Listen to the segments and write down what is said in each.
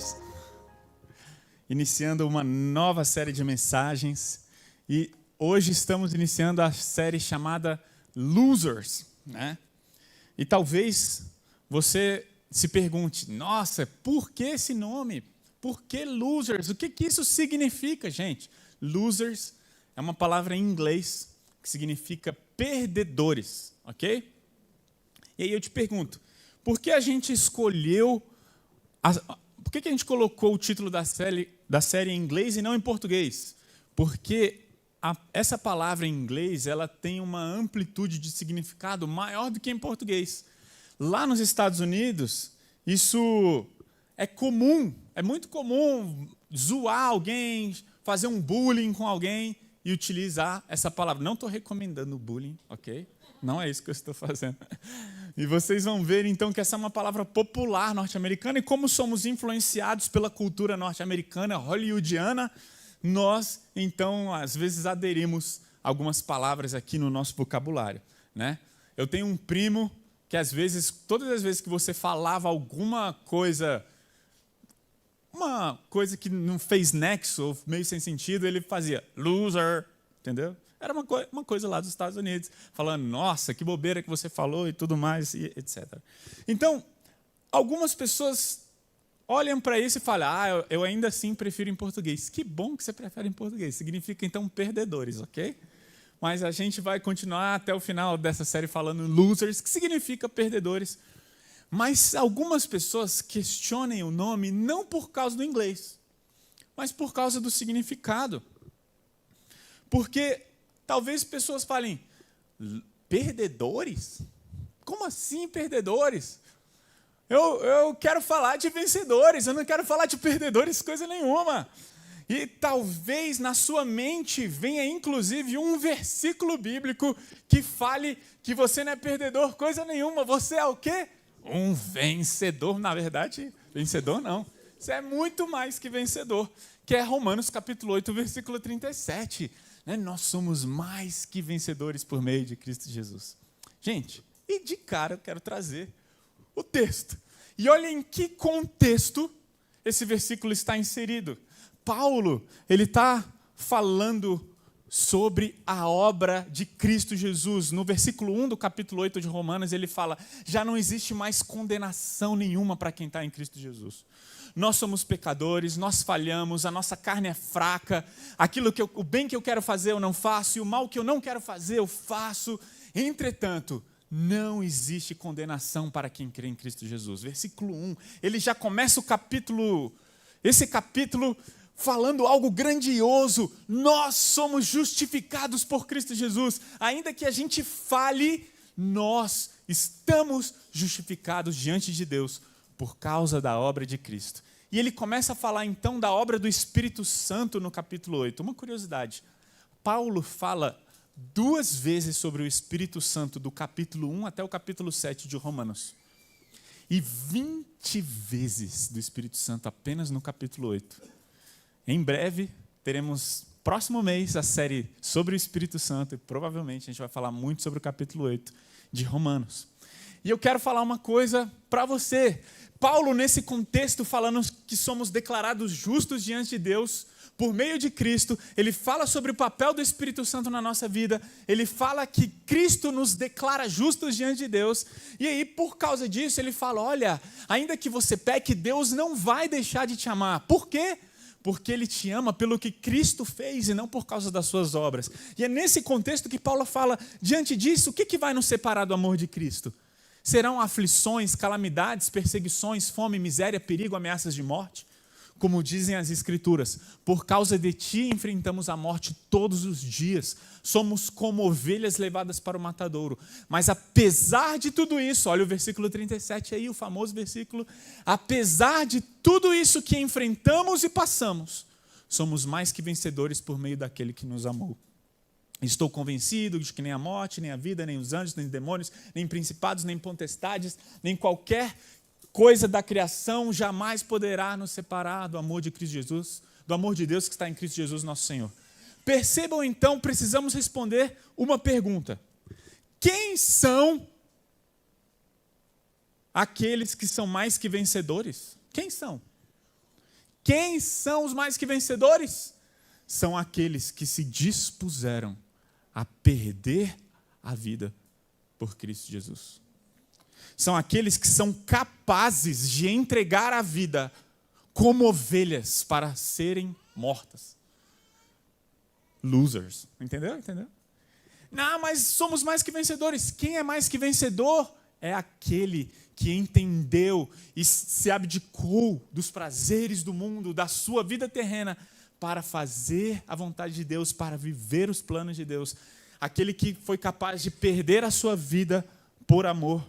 estamos iniciando uma nova série de mensagens e hoje estamos iniciando a série chamada Losers, né? E talvez você se pergunte, nossa, por que esse nome? Por que Losers? O que isso significa, gente? Losers é uma palavra em inglês que significa perdedores, ok? E aí eu te pergunto, por que a gente escolheu, por que a gente colocou o título da série em inglês e não em português? Porque essa palavra em inglês ela tem uma amplitude de significado maior do que em português. Lá nos Estados Unidos, isso é comum, é muito comum zoar alguém, fazer um bullying com alguém e utilizar essa palavra. Não estou recomendando bullying, ok? Não é isso que eu estou fazendo. E vocês vão ver, então, que essa é uma palavra popular norte-americana e como somos influenciados pela cultura norte-americana, hollywoodiana, nós, então, às vezes aderimos algumas palavras aqui no nosso vocabulário, né? Eu tenho um primo que, às vezes, todas as vezes que você falava alguma coisa, uma coisa que não fez nexo ou meio sem sentido, ele fazia loser, entendeu? Era uma coisa lá dos Estados Unidos, falando, nossa, que bobeira que você falou e tudo mais, e etc. Então, algumas pessoas olham para isso e falam, eu ainda assim prefiro em português. Que bom que você prefere em português. Significa, então, perdedores, ok? Mas a gente vai continuar até o final dessa série falando losers, que significa perdedores. Mas algumas pessoas questionem o nome não por causa do inglês, mas por causa do significado. Porque talvez pessoas falem, perdedores? Como assim perdedores? Eu quero falar de vencedores, eu não quero falar de perdedores coisa nenhuma. E talvez na sua mente venha inclusive um versículo bíblico que fale que você não é perdedor coisa nenhuma. Você é o quê? Um vencedor. Na verdade, vencedor não. Você é muito mais que vencedor, que é Romanos capítulo 8, versículo 37. Nós somos mais que vencedores por meio de Cristo Jesus. Gente, e de cara eu quero trazer o texto. E olha em que contexto esse versículo está inserido. Paulo, ele está falando sobre a obra de Cristo Jesus. No versículo 1 do capítulo 8 de Romanos, ele fala, já não existe mais condenação nenhuma para quem está em Cristo Jesus. Nós somos pecadores, nós falhamos, a nossa carne é fraca, o bem que eu quero fazer eu não faço, e o mal que eu não quero fazer eu faço. Entretanto, não existe condenação para quem crê em Cristo Jesus. Versículo 1, ele já começa esse capítulo falando algo grandioso. Nós somos justificados por Cristo Jesus. Ainda que a gente fale, nós estamos justificados diante de Deus por causa da obra de Cristo. E ele começa a falar então da obra do Espírito Santo no capítulo 8. Uma curiosidade, Paulo fala 2 vezes sobre o Espírito Santo do capítulo 1 até o capítulo 7 de Romanos. E 20 vezes do Espírito Santo apenas no capítulo 8. Em breve, teremos, próximo mês, a série sobre o Espírito Santo e provavelmente a gente vai falar muito sobre o capítulo 8 de Romanos. E eu quero falar uma coisa para você. Paulo, nesse contexto, falando que somos declarados justos diante de Deus, por meio de Cristo, ele fala sobre o papel do Espírito Santo na nossa vida, ele fala que Cristo nos declara justos diante de Deus, e aí, por causa disso, ele fala, olha, ainda que você peque, Deus não vai deixar de te amar. Por quê? Porque ele te ama pelo que Cristo fez e não por causa das suas obras. E é nesse contexto que Paulo fala, diante disso, o que vai nos separar do amor de Cristo? Serão aflições, calamidades, perseguições, fome, miséria, perigo, ameaças de morte? Como dizem as Escrituras, por causa de ti enfrentamos a morte todos os dias. Somos como ovelhas levadas para o matadouro. Mas apesar de tudo isso, olha o versículo 37 aí, o famoso versículo. Apesar de tudo isso que enfrentamos e passamos, somos mais que vencedores por meio daquele que nos amou. Estou convencido de que nem a morte, nem a vida, nem os anjos, nem os demônios, nem principados, nem potestades, nem qualquer coisa da criação jamais poderá nos separar do amor de Cristo Jesus, do amor de Deus que está em Cristo Jesus, nosso Senhor. Percebam então, precisamos responder uma pergunta. Quem são aqueles que são mais que vencedores? Quem são? Quem são os mais que vencedores? São aqueles que se dispuseram a perder a vida por Cristo Jesus. São aqueles que são capazes de entregar a vida como ovelhas para serem mortas. Losers. Entendeu? Não, mas somos mais que vencedores. Quem é mais que vencedor? É aquele que entendeu e se abdicou dos prazeres do mundo, da sua vida terrena, para fazer a vontade de Deus, para viver os planos de Deus. Aquele que foi capaz de perder a sua vida por amor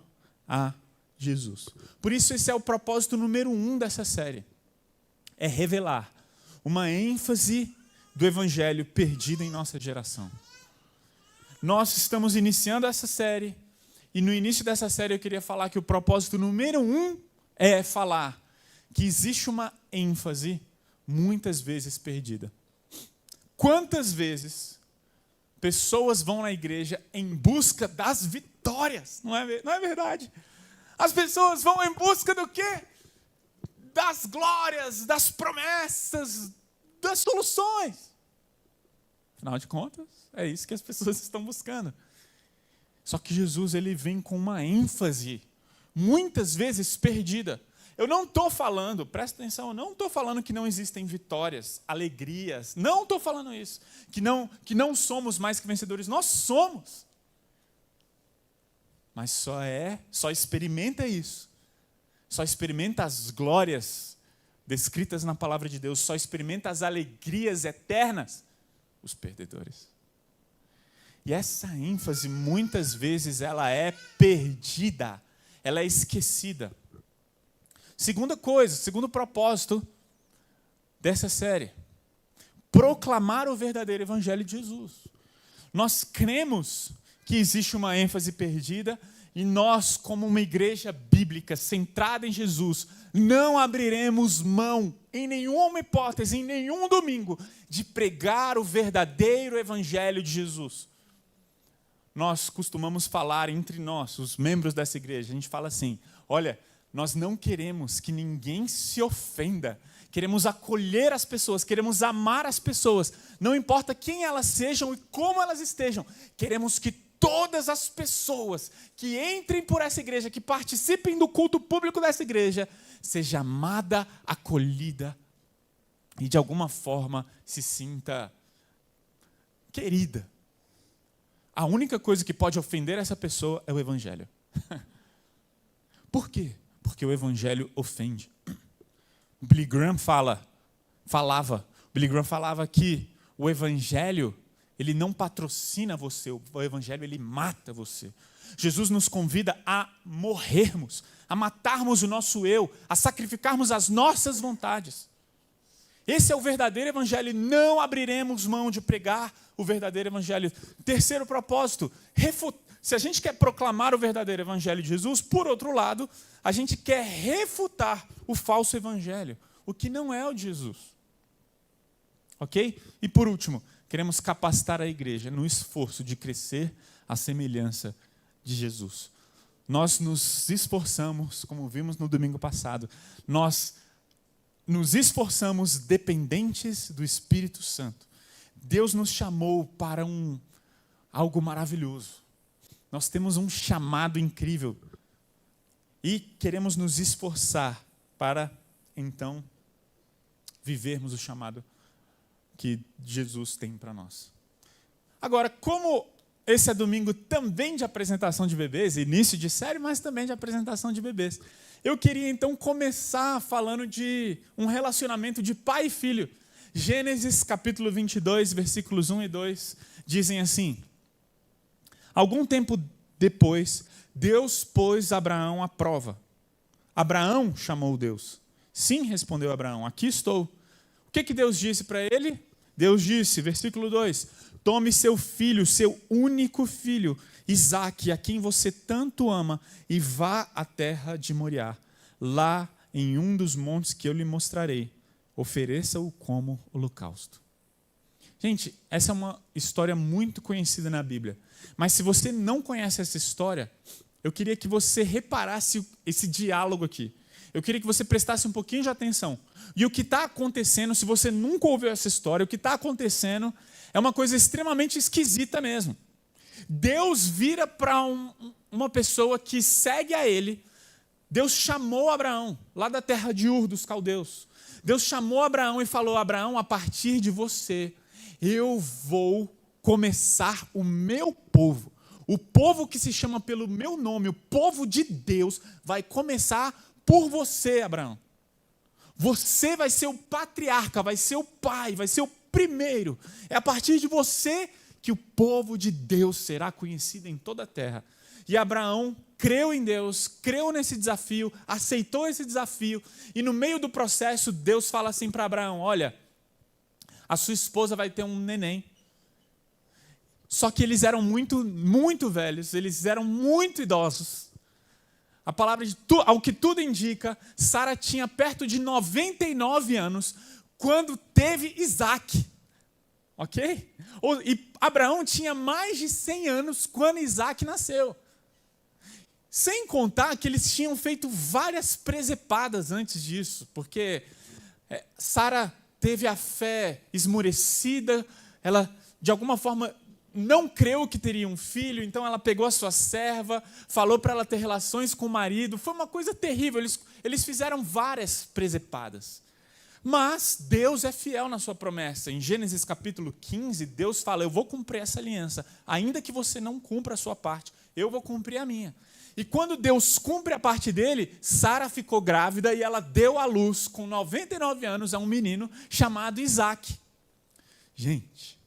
a Jesus. Por isso, esse é o propósito número 1 dessa série. É revelar uma ênfase do evangelho perdido em nossa geração. Nós estamos iniciando essa série, e no início dessa série eu queria falar que o propósito número 1 é falar que existe uma ênfase muitas vezes perdida. Quantas vezes pessoas vão na igreja em busca das vitórias? Não é verdade? As pessoas vão em busca do quê? Das glórias, das promessas, das soluções. Afinal de contas, é isso que as pessoas estão buscando. Só que Jesus, ele vem com uma ênfase, muitas vezes perdida. Eu não estou falando, presta atenção, eu não estou falando que não existem vitórias, alegrias. Não estou falando isso. Que não somos mais que vencedores. Nós somos. Mas só experimenta isso. Só experimenta as glórias descritas na palavra de Deus. Só experimenta as alegrias eternas os perdedores. E essa ênfase, muitas vezes, ela é perdida. Ela é esquecida. Segundo propósito dessa série, proclamar o verdadeiro evangelho de Jesus. Nós cremos que existe uma ênfase perdida e nós, como uma igreja bíblica centrada em Jesus, não abriremos mão, em nenhuma hipótese, em nenhum domingo, de pregar o verdadeiro evangelho de Jesus. Nós costumamos falar entre nós, os membros dessa igreja, a gente fala assim, olha, nós não queremos que ninguém se ofenda, queremos acolher as pessoas, queremos amar as pessoas, não importa quem elas sejam e como elas estejam, queremos que todas as pessoas que entrem por essa igreja, que participem do culto público dessa igreja, seja amada, acolhida e de alguma forma se sinta querida. A única coisa que pode ofender essa pessoa é o evangelho. Por quê? Porque o evangelho ofende. Billy Graham falava que o evangelho, ele não patrocina você, o evangelho, ele mata você. Jesus nos convida a morrermos, a matarmos o nosso eu, a sacrificarmos as nossas vontades. Esse é o verdadeiro evangelho e não abriremos mão de pregar o verdadeiro evangelho. Terceiro propósito, se a gente quer proclamar o verdadeiro evangelho de Jesus, por outro lado, a gente quer refutar o falso evangelho, o que não é o de Jesus. Ok? E por último, queremos capacitar a igreja no esforço de crescer à semelhança de Jesus. Nós nos esforçamos, como vimos no domingo passado, nós nos esforçamos dependentes do Espírito Santo. Deus nos chamou para algo maravilhoso. Nós temos um chamado incrível e queremos nos esforçar para, então, vivermos o chamado que Jesus tem para nós. Agora, como esse é domingo também de apresentação de bebês, início de série, mas também de apresentação de bebês, eu queria então começar falando de um relacionamento de pai e filho. Gênesis capítulo 22, versículos 1 e 2, dizem assim: algum tempo depois, Deus pôs Abraão à prova. Abraão chamou Deus. Sim, respondeu Abraão, aqui estou. O que Deus disse para ele? Deus disse, versículo 2, tome seu filho, seu único filho, Isaque, a quem você tanto ama, e vá à terra de Moriá. Lá, em um dos montes que eu lhe mostrarei, ofereça-o como holocausto. Gente, essa é uma história muito conhecida na Bíblia. Mas se você não conhece essa história, eu queria que você reparasse esse diálogo aqui eu queria que você prestasse um pouquinho de atenção. E o que está acontecendo, se você nunca ouviu essa história, o que está acontecendo é uma coisa extremamente esquisita mesmo. Deus vira para uma pessoa que segue a ele. Deus chamou Abraão, lá da terra de Ur dos caldeus. Deus chamou Abraão e falou: Abraão, a partir de você, eu vou começar o meu povo. O povo que se chama pelo meu nome, o povo de Deus, vai começar por você, Abraão. Você vai ser o patriarca, vai ser o pai, vai ser o primeiro. É a partir de você que o povo de Deus será conhecido em toda a terra. E Abraão creu em Deus, creu nesse desafio, aceitou esse desafio, e no meio do processo, Deus fala assim para Abraão: olha, a sua esposa vai ter um neném. Só que eles eram muito, muito velhos, eles eram muito idosos. A palavra, ao que tudo indica, Sara tinha perto de 99 anos quando teve Isaac. Ok? E Abraão tinha mais de 100 anos quando Isaac nasceu. Sem contar que eles tinham feito várias presepadas antes disso, porque Sara teve a fé esmorecida, ela, de alguma forma, não creu que teria um filho, então ela pegou a sua serva, falou para ela ter relações com o marido. Foi uma coisa terrível, eles fizeram várias presepadas. Mas Deus é fiel na sua promessa. Em Gênesis capítulo 15, Deus fala: eu vou cumprir essa aliança, ainda que você não cumpra a sua parte, eu vou cumprir a minha. E quando Deus cumpre a parte dele, Sara ficou grávida e ela deu à luz, com 99 anos, a um menino chamado Isaac. Gente,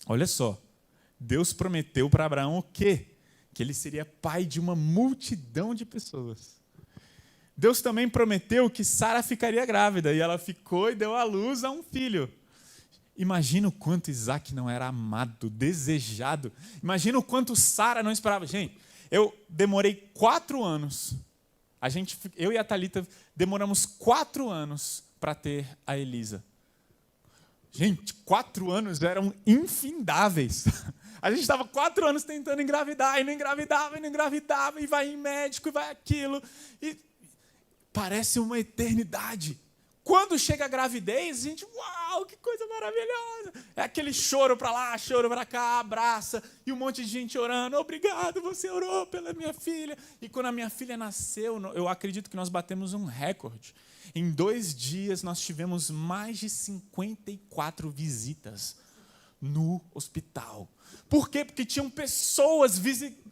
olha só. Deus prometeu para Abraão o quê? Que ele seria pai de uma multidão de pessoas. Deus também prometeu que Sara ficaria grávida, e ela ficou e deu à luz a um filho. Imagina o quanto Isaac não era amado, desejado. Imagina o quanto Sara não esperava. Gente, eu demorei 4 anos. Eu e a Thalita demoramos 4 anos para ter a Elisa. Gente, 4 anos eram infindáveis. A gente estava 4 anos tentando engravidar, e não engravidava, e vai em médico, e vai aquilo. E parece uma eternidade. Quando chega a gravidez, a gente, uau, que coisa maravilhosa. É aquele choro para lá, choro para cá, abraça, e um monte de gente orando: obrigado, você orou pela minha filha. E quando a minha filha nasceu, eu acredito que nós batemos um recorde. Em 2 dias, nós tivemos mais de 54 visitas no hospital. Por quê? Porque tinham pessoas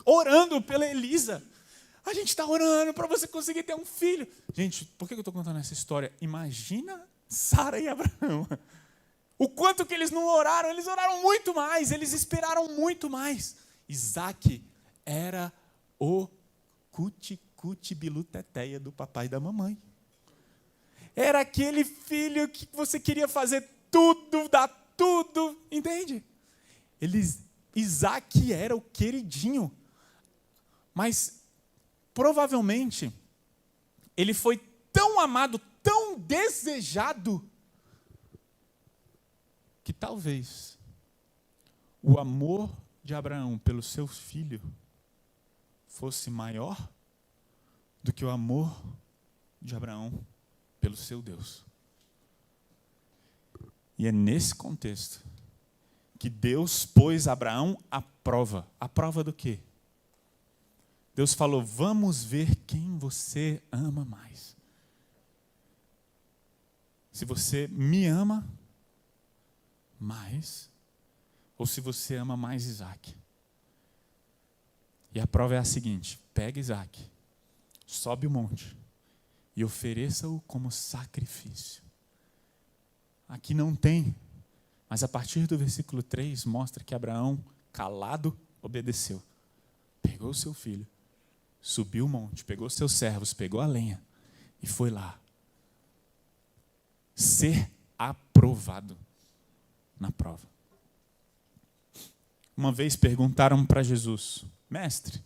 orando pela Elisa. A gente está orando para você conseguir ter um filho. Gente, por que eu estou contando essa história? Imagina Sara e Abraão. O quanto que eles não oraram, eles oraram muito mais, eles esperaram muito mais. Isaac era o cuti-cuti-biluteteia do papai e da mamãe. Era aquele filho que você queria fazer tudo, dar tudo, entende? Isaac era o queridinho, mas provavelmente ele foi tão amado, tão desejado, que talvez o amor de Abraão pelo seu filho fosse maior do que o amor de Abraão pelo seu Deus. E é nesse contexto que Deus pôs Abraão à prova. À prova do quê? Deus falou: vamos ver quem você ama mais. Se você me ama mais, ou se você ama mais Isaac. E a prova é a seguinte: pega Isaac, sobe o monte e ofereça-o como sacrifício. Aqui não tem, mas a partir do versículo 3 mostra que Abraão, calado, obedeceu. Pegou o seu filho, subiu o monte, pegou seus servos, pegou a lenha e foi lá ser aprovado na prova. Uma vez perguntaram para Jesus: mestre,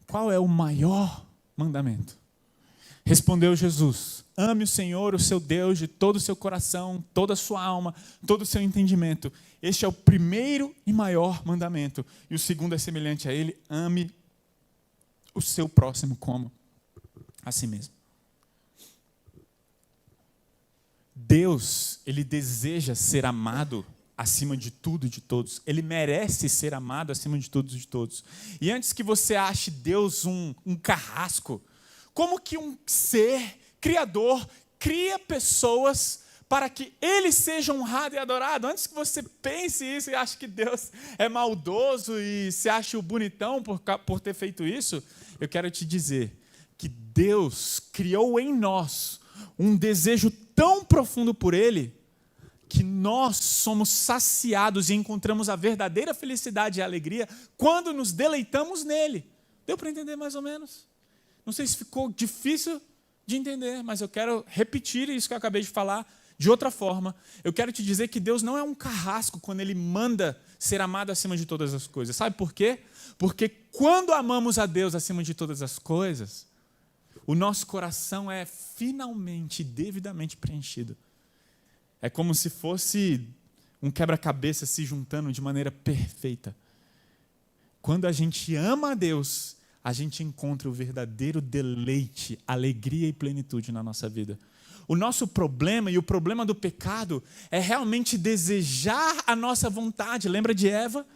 qual é o maior mandamento? Respondeu Jesus: ame o Senhor, o seu Deus, de todo o seu coração, toda a sua alma, todo o seu entendimento. Este é o primeiro e maior mandamento. E o segundo é semelhante a ele: ame o seu próximo como a si mesmo. Deus, Ele deseja ser amado acima de tudo e de todos. Ele merece ser amado acima de tudo e de todos. E antes que você ache Deus um carrasco, como que um ser criador cria pessoas para que Ele seja honrado e adorado? Antes que você pense isso e ache que Deus é maldoso e se ache o bonitão por ter feito isso, eu quero te dizer que Deus criou em nós um desejo tão profundo por Ele, que nós somos saciados e encontramos a verdadeira felicidade e alegria quando nos deleitamos nele. Deu para entender mais ou menos? Não sei se ficou difícil de entender, mas eu quero repetir isso que eu acabei de falar de outra forma. Eu quero te dizer que Deus não é um carrasco quando Ele manda ser amado acima de todas as coisas. Sabe por quê? Porque quando amamos a Deus acima de todas as coisas, o nosso coração é finalmente, devidamente preenchido. É como se fosse um quebra-cabeça se juntando de maneira perfeita. Quando a gente ama a Deus, a gente encontra o verdadeiro deleite, alegria e plenitude na nossa vida. O nosso problema e o problema do pecado é realmente desejar a nossa vontade. Lembra de Eva?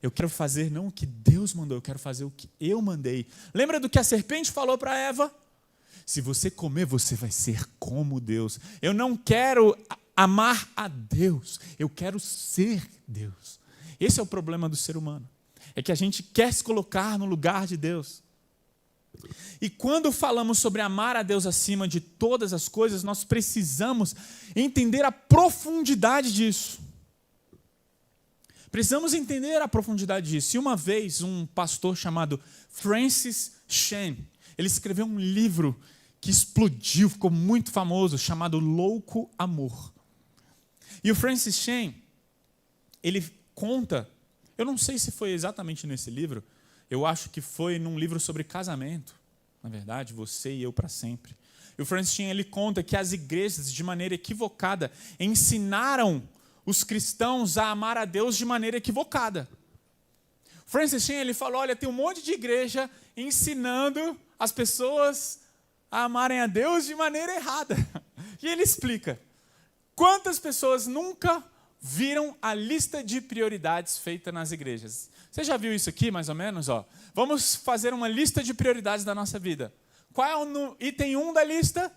Eu quero fazer não o que Deus mandou, eu quero fazer o que eu mandei. Lembra do que a serpente falou para Eva? Se você comer, você vai ser como Deus. Eu não quero amar a Deus, eu quero ser Deus. Esse é o problema do ser humano. É que a gente quer se colocar no lugar de Deus. E quando falamos sobre amar a Deus acima de todas as coisas, nós precisamos entender a profundidade disso. Precisamos entender a profundidade disso. E uma vez, um pastor chamado Francis Chan, ele escreveu um livro que explodiu, ficou muito famoso, chamado Louco Amor. E o Francis Chan, ele conta, eu não sei se foi exatamente nesse livro, eu acho que foi num livro sobre casamento, na verdade, Você e Eu para Sempre. E o Francis Chan, ele conta que as igrejas, de maneira equivocada, ensinaram os cristãos a amar a Deus de maneira equivocada. Francis Chan, ele falou, olha, tem um monte de igreja ensinando as pessoas a amarem a Deus de maneira errada. E ele explica, quantas pessoas nunca viram a lista de prioridades feita nas igrejas? Você já viu isso aqui, mais ou menos? Ó, vamos fazer uma lista de prioridades da nossa vida. Qual é o item 1 da lista?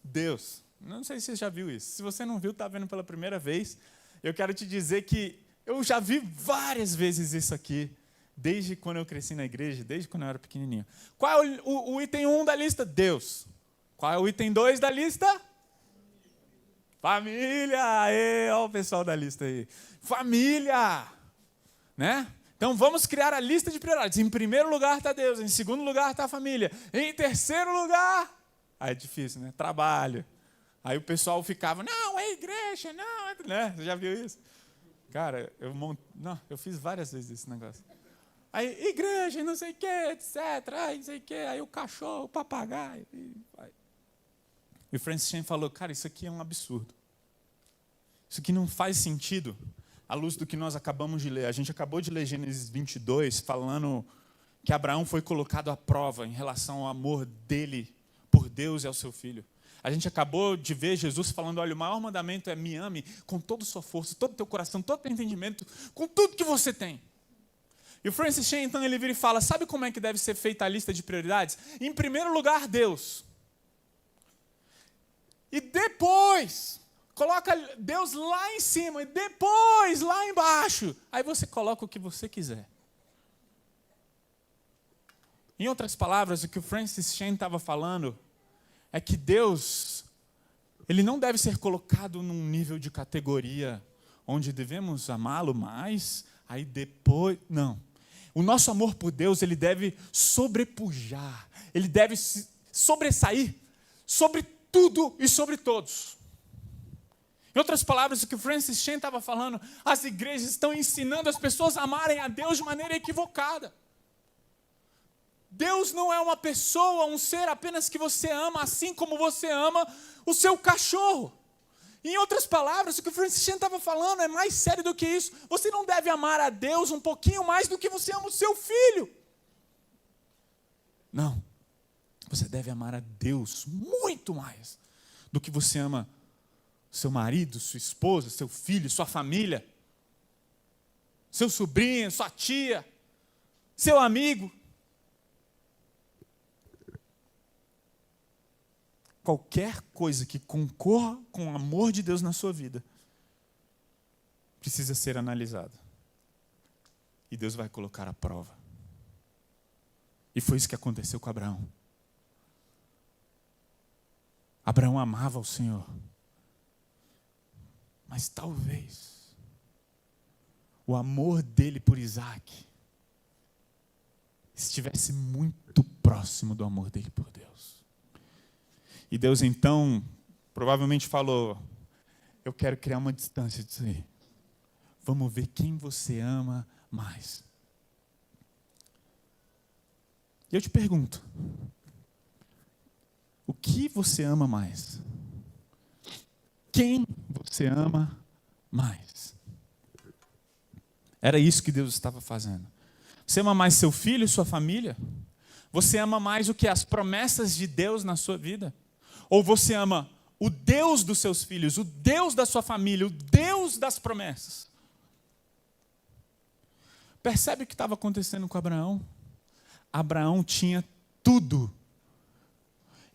Deus. Não sei se você já viu isso. Se você não viu, está vendo pela primeira vez. Eu quero te dizer que eu já vi várias vezes isso aqui, desde quando eu cresci na igreja, desde quando eu era pequenininho. Qual é o item 1 da lista? Deus. Qual é o item 2 da lista? Família. Aê, olha o pessoal da lista aí. Família. Né? Então vamos criar a lista de prioridades. Em primeiro lugar está Deus, em segundo lugar está a família, em terceiro lugar, aí é difícil, né? Trabalho. Aí o pessoal ficava, não, é igreja, não, né? Você já viu isso? Cara, eu fiz várias vezes esse negócio. Aí, igreja, não sei o que, etc. Aí, não sei o que, aí o cachorro, o papagaio. E o Francis Chan falou, cara, isso aqui é um absurdo. Isso aqui não faz sentido à luz do que nós acabamos de ler. A gente acabou de ler Gênesis 22, falando que Abraão foi colocado à prova em relação ao amor dele por Deus e ao seu filho. A gente acabou de ver Jesus falando, olha, o maior mandamento é me ame com toda a sua força, todo o teu coração, todo o teu entendimento, com tudo que você tem. E o Francis Chan, então, ele vira e fala, sabe como é que deve ser feita a lista de prioridades? Em primeiro lugar, Deus. E depois, coloca Deus lá em cima, e depois lá embaixo. Aí você coloca o que você quiser. Em outras palavras, o que o Francis Chan estava falando é que Deus, ele não deve ser colocado num nível de categoria onde devemos amá-lo mais, aí depois, não. O nosso amor por Deus, ele deve sobrepujar, ele deve sobressair sobre tudo e sobre todos. Em outras palavras, o que o Francis Chan estava falando, as igrejas estão ensinando as pessoas a amarem a Deus de maneira equivocada. Deus não é uma pessoa, um ser apenas que você ama, assim como você ama o seu cachorro. Em outras palavras, o que o Francis Chan estava falando é mais sério do que isso. Você não deve amar a Deus um pouquinho mais do que você ama o seu filho. Não. Você deve amar a Deus muito mais do que você ama seu marido, sua esposa, seu filho, sua família, seu sobrinho, sua tia, seu amigo. Qualquer coisa que concorra com o amor de Deus na sua vida precisa ser analisada. E Deus vai colocar à prova. E foi isso que aconteceu com Abraão. Abraão amava o Senhor. Mas talvez o amor dele por Isaac estivesse muito próximo do amor dele por Deus. E Deus então provavelmente falou: eu quero criar uma distância disso aí. Vamos ver quem você ama mais. E eu te pergunto, o que você ama mais? Quem você ama mais? Era isso que Deus estava fazendo. Você ama mais seu filho e sua família? Você ama mais o que? As promessas de Deus na sua vida? Ou você ama o Deus dos seus filhos, o Deus da sua família, o Deus das promessas? Percebe o que estava acontecendo com Abraão? Abraão tinha tudo.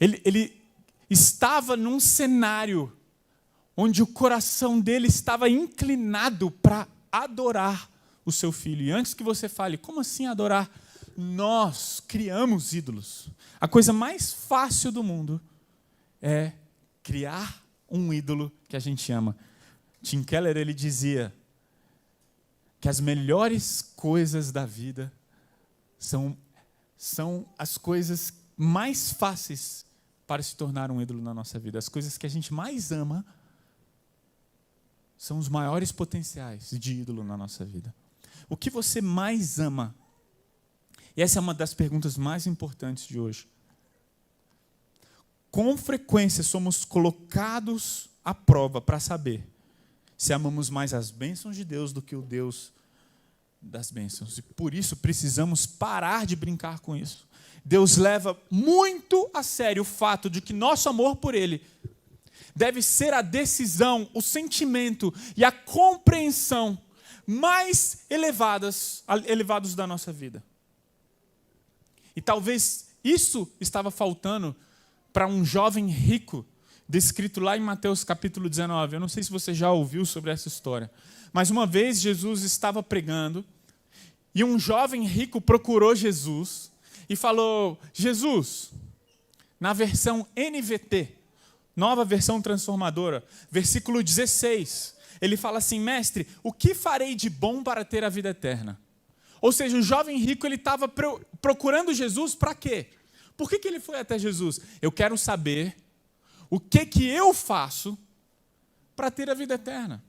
Ele estava num cenário onde o coração dele estava inclinado para adorar o seu filho. E antes que você fale, como assim adorar? Nós criamos ídolos. A coisa mais fácil do mundo é criar um ídolo que a gente ama. Tim Keller, ele dizia que as melhores coisas da vida são as coisas mais fáceis para se tornar um ídolo na nossa vida. As coisas que a gente mais ama são os maiores potenciais de ídolo na nossa vida. O que você mais ama? E essa é uma das perguntas mais importantes de hoje. Com frequência somos colocados à prova para saber se amamos mais as bênçãos de Deus do que o Deus das bênçãos. E por isso precisamos parar de brincar com isso. Deus leva muito a sério o fato de que nosso amor por Ele deve ser a decisão, o sentimento e a compreensão mais elevados da nossa vida. E talvez isso estava faltando para um jovem rico, descrito lá em Mateus capítulo 19. Eu não sei se você já ouviu sobre essa história. Mas uma vez Jesus estava pregando e um jovem rico procurou Jesus e falou: Jesus, na versão NVT, nova versão transformadora, versículo 16, ele fala assim: mestre, o que farei de bom para ter a vida eterna? Ou seja, o jovem rico ele estava procurando Jesus para quê? Por que ele foi até Jesus? Eu quero saber o que eu faço para ter a vida eterna.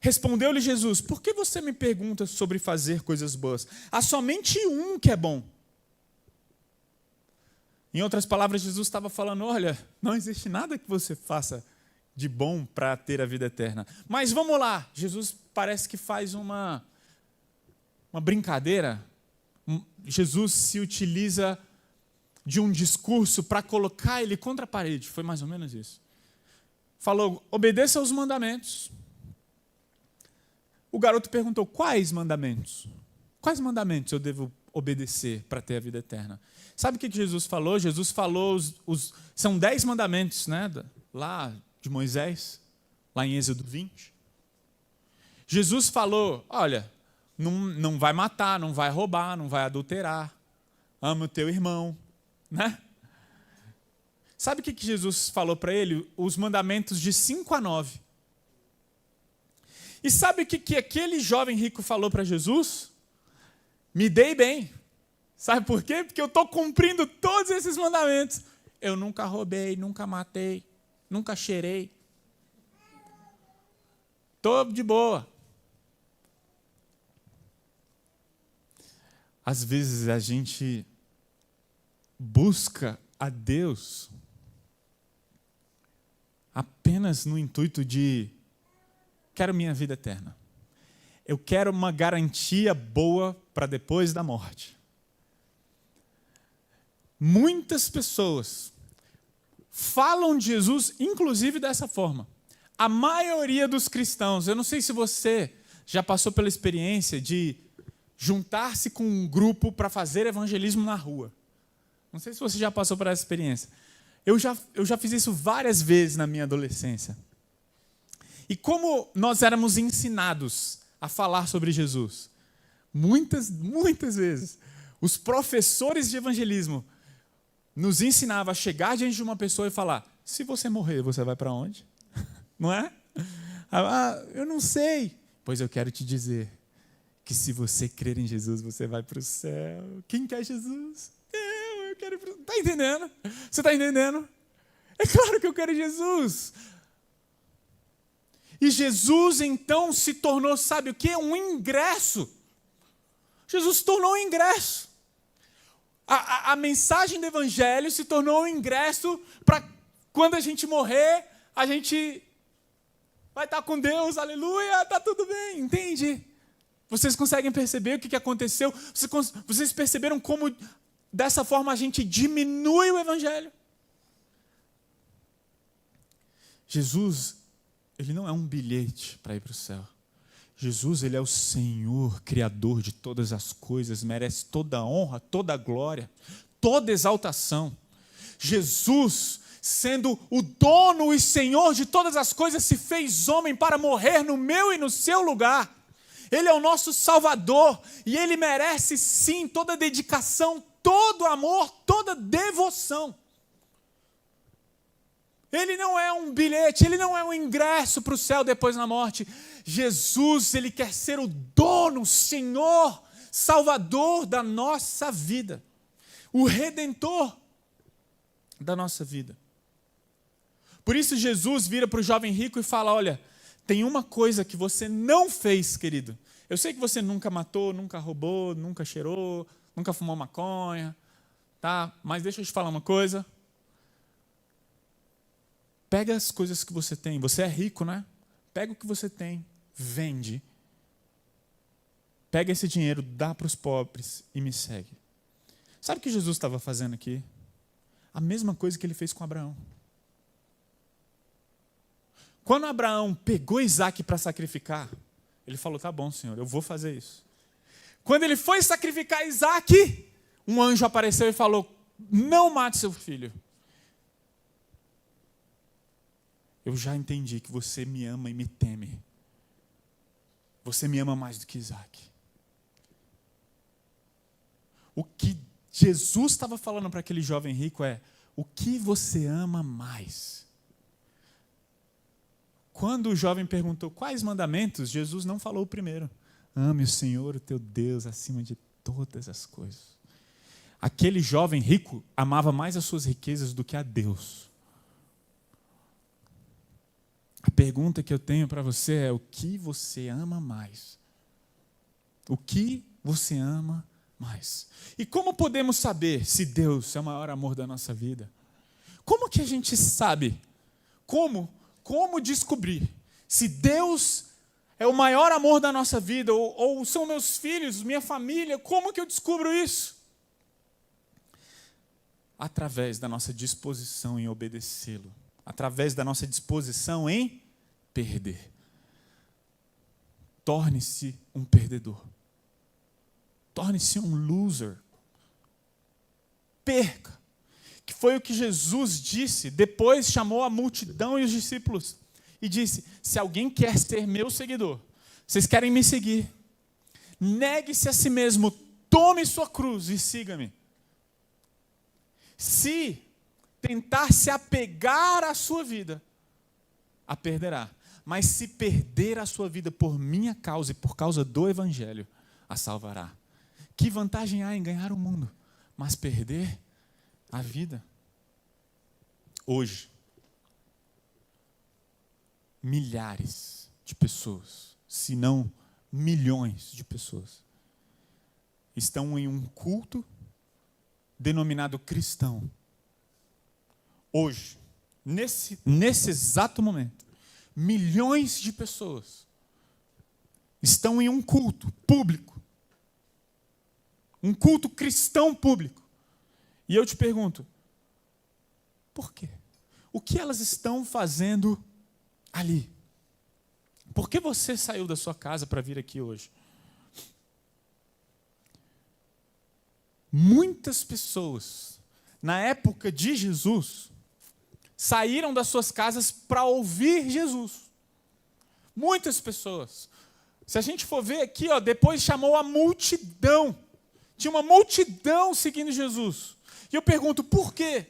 Respondeu-lhe Jesus: por que você me pergunta sobre fazer coisas boas? Há somente um que é bom. Em outras palavras, Jesus estava falando: olha, não existe nada que você faça de bom para ter a vida eterna. Mas vamos lá, Jesus parece que faz uma brincadeira. Jesus se utiliza de um discurso para colocar ele contra a parede. Foi mais ou menos isso. Falou: obedeça aos mandamentos. O garoto perguntou: quais mandamentos? Quais mandamentos eu devo obedecer para ter a vida eterna? Sabe o que Jesus falou? Jesus falou, são 10 mandamentos, né? Lá de Moisés, lá em Êxodo 20. Jesus falou: olha, não vai matar, não vai roubar, não vai adulterar, ama o teu irmão, né? Sabe o que Jesus falou para ele? Os mandamentos de 5 a 9. E sabe o que aquele jovem rico falou para Jesus? Me dei bem. Sabe por quê? Porque eu estou cumprindo todos esses mandamentos. Eu nunca roubei, nunca matei, nunca cheirei. Estou de boa. Às vezes a gente busca a Deus apenas no intuito de: quero minha vida eterna. Eu quero uma garantia boa para depois da morte. Muitas pessoas falam de Jesus, inclusive dessa forma. A maioria dos cristãos, eu não sei se você já passou pela experiência de juntar-se com um grupo para fazer evangelismo na rua. Não sei se você já passou por essa experiência. Eu já fiz isso várias vezes na minha adolescência. E como nós éramos ensinados a falar sobre Jesus, muitas vezes, os professores de evangelismo nos ensinavam a chegar diante de uma pessoa e falar: se você morrer, você vai para onde? Não é? Eu não sei. Pois eu quero te dizer que se você crer em Jesus, você vai para o céu. Quem quer Jesus? Eu quero ir para o céu. Está entendendo? Você está entendendo? É claro que eu quero Jesus. E Jesus, então, se tornou, sabe o quê? Um ingresso. Jesus se tornou um ingresso. A mensagem do Evangelho se tornou um ingresso para quando a gente morrer, a gente vai estar com Deus, aleluia, está tudo bem, entende? Vocês conseguem perceber o que aconteceu? Vocês perceberam como, dessa forma, a gente diminui o Evangelho? Jesus, ele não é um bilhete para ir para o céu. Jesus, ele é o Senhor, Criador de todas as coisas, merece toda a honra, toda a glória, toda a exaltação. Jesus, sendo o dono e Senhor de todas as coisas, se fez homem para morrer no meu e no seu lugar. Ele é o nosso Salvador e ele merece sim toda a dedicação, todo amor, toda devoção. Ele não é um bilhete, ele não é um ingresso para o céu depois na morte. Jesus, ele quer ser o dono, o Senhor, Salvador da nossa vida. O Redentor da nossa vida. Por isso Jesus vira para o jovem rico e fala: olha, tem uma coisa que você não fez, querido. Eu sei que você nunca matou, nunca roubou, nunca cheirou, nunca fumou maconha, tá? Mas deixa eu te falar uma coisa. Pega as coisas que você tem. Você é rico, né? Pega o que você tem, vende. Pega esse dinheiro, dá para os pobres e me segue. Sabe o que Jesus estava fazendo aqui? A mesma coisa que ele fez com Abraão. Quando Abraão pegou Isaac para sacrificar, ele falou: tá bom, Senhor, eu vou fazer isso. Quando ele foi sacrificar Isaac, um anjo apareceu e falou: não mate seu filho. Eu já entendi que você me ama e me teme. Você me ama mais do que Isaac. O que Jesus estava falando para aquele jovem rico é: o que você ama mais? Quando o jovem perguntou quais mandamentos, Jesus não falou o primeiro. Ame o Senhor, o teu Deus, acima de todas as coisas. Aquele jovem rico amava mais as suas riquezas do que a Deus. A pergunta que eu tenho para você é: o que você ama mais? O que você ama mais? E como podemos saber se Deus é o maior amor da nossa vida? Como que a gente sabe? Como descobrir se Deus é o maior amor da nossa vida? Ou são meus filhos, minha família? Como que eu descubro isso? Através da nossa disposição em obedecê-lo. Através da nossa disposição em perder. Torne-se um perdedor. Torne-se um loser. Perca. Que foi o que Jesus disse. Depois chamou a multidão e os discípulos e disse: se alguém quer ser meu seguidor, vocês querem me seguir, negue-se a si mesmo, tome sua cruz e siga-me. Se tentar se apegar à sua vida, a perderá. Mas se perder a sua vida por minha causa e por causa do Evangelho, a salvará. Que vantagem há em ganhar o mundo, mas perder a vida? Hoje, milhares de pessoas, se não milhões de pessoas, estão em um culto denominado cristão. Hoje, nesse exato momento, milhões de pessoas estão em um culto público, um culto cristão público. E eu te pergunto: por quê? o que elas estão fazendo ali. Por que você saiu da sua casa para vir aqui hoje? Muitas pessoas, na época de Jesus, saíram das suas casas para ouvir Jesus. Muitas pessoas. Se a gente for ver aqui, depois chamou a multidão. Tinha uma multidão seguindo Jesus. E eu pergunto, por quê?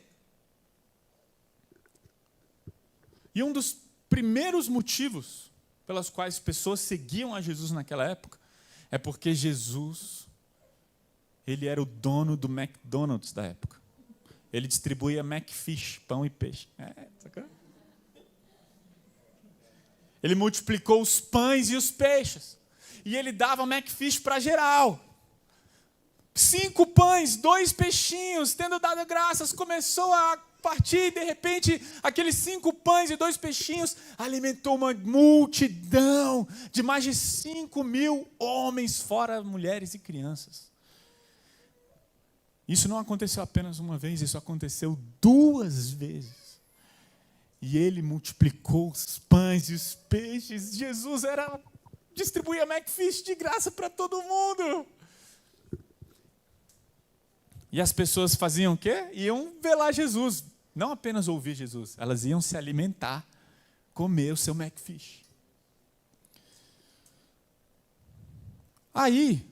E um dos primeiros motivos pelos quais pessoas seguiam a Jesus naquela época é porque Jesus, ele era o dono do McDonald's da época. Ele distribuía McFish, pão e peixe. Sacou? Ele multiplicou os pães e os peixes. E ele dava McFish para geral. 5 pães, 2 peixinhos, tendo dado graças, começou a partir, e de repente, aqueles 5 pães e 2 peixinhos alimentou uma multidão de mais de 5.000 homens, fora mulheres e crianças. Isso não aconteceu apenas uma vez, isso aconteceu 2 vezes. E ele multiplicou os pães e os peixes. Jesus distribuía McFish de graça para todo mundo. E as pessoas faziam o quê? Iam ver lá Jesus. Não apenas ouvir Jesus, elas iam se alimentar, comer o seu McFish. Aí,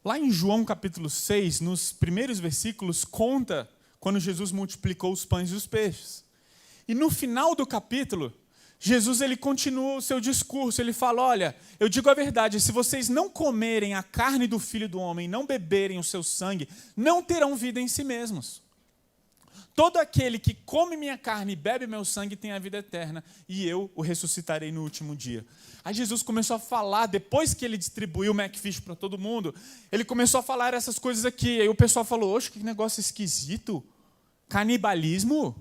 lá em João capítulo 6, nos primeiros versículos, conta quando Jesus multiplicou os pães e os peixes. E no final do capítulo, Jesus ele continua o seu discurso, ele fala, olha, eu digo a verdade, se vocês não comerem a carne do Filho do Homem, não beberem o seu sangue, não terão vida em si mesmos. Todo aquele que come minha carne e bebe meu sangue tem a vida eterna, e eu o ressuscitarei no último dia. Aí Jesus começou a falar, depois que ele distribuiu o McFish para todo mundo, ele começou a falar essas coisas aqui, aí o pessoal falou, oxe, que negócio esquisito, canibalismo?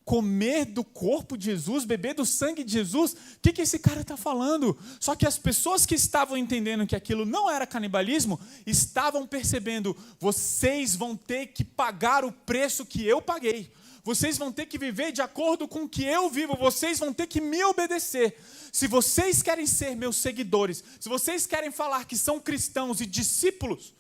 Comer do corpo de Jesus, beber do sangue de Jesus, o que esse cara está falando? Só que as pessoas que estavam entendendo que aquilo não era canibalismo, estavam percebendo, vocês vão ter que pagar o preço que eu paguei, vocês vão ter que viver de acordo com o que eu vivo, vocês vão ter que me obedecer. Se vocês querem ser meus seguidores, se vocês querem falar que são cristãos e discípulos,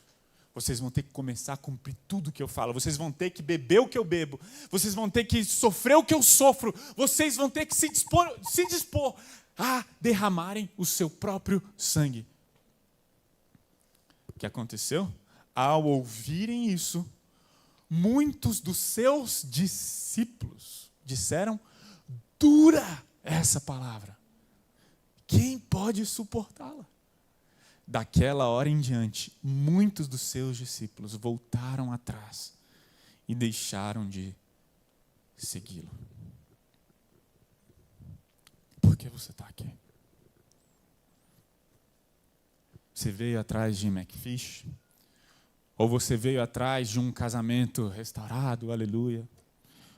vocês vão ter que começar a cumprir tudo o que eu falo. Vocês vão ter que beber o que eu bebo. Vocês vão ter que sofrer o que eu sofro. Vocês vão ter que se dispor a derramarem o seu próprio sangue. O que aconteceu? Ao ouvirem isso, muitos dos seus discípulos disseram, dura essa palavra. Quem pode suportá-la? Daquela hora em diante, muitos dos seus discípulos voltaram atrás e deixaram de segui-lo. Por que você está aqui? Você veio atrás de McFish? Ou você veio atrás de um casamento restaurado, aleluia?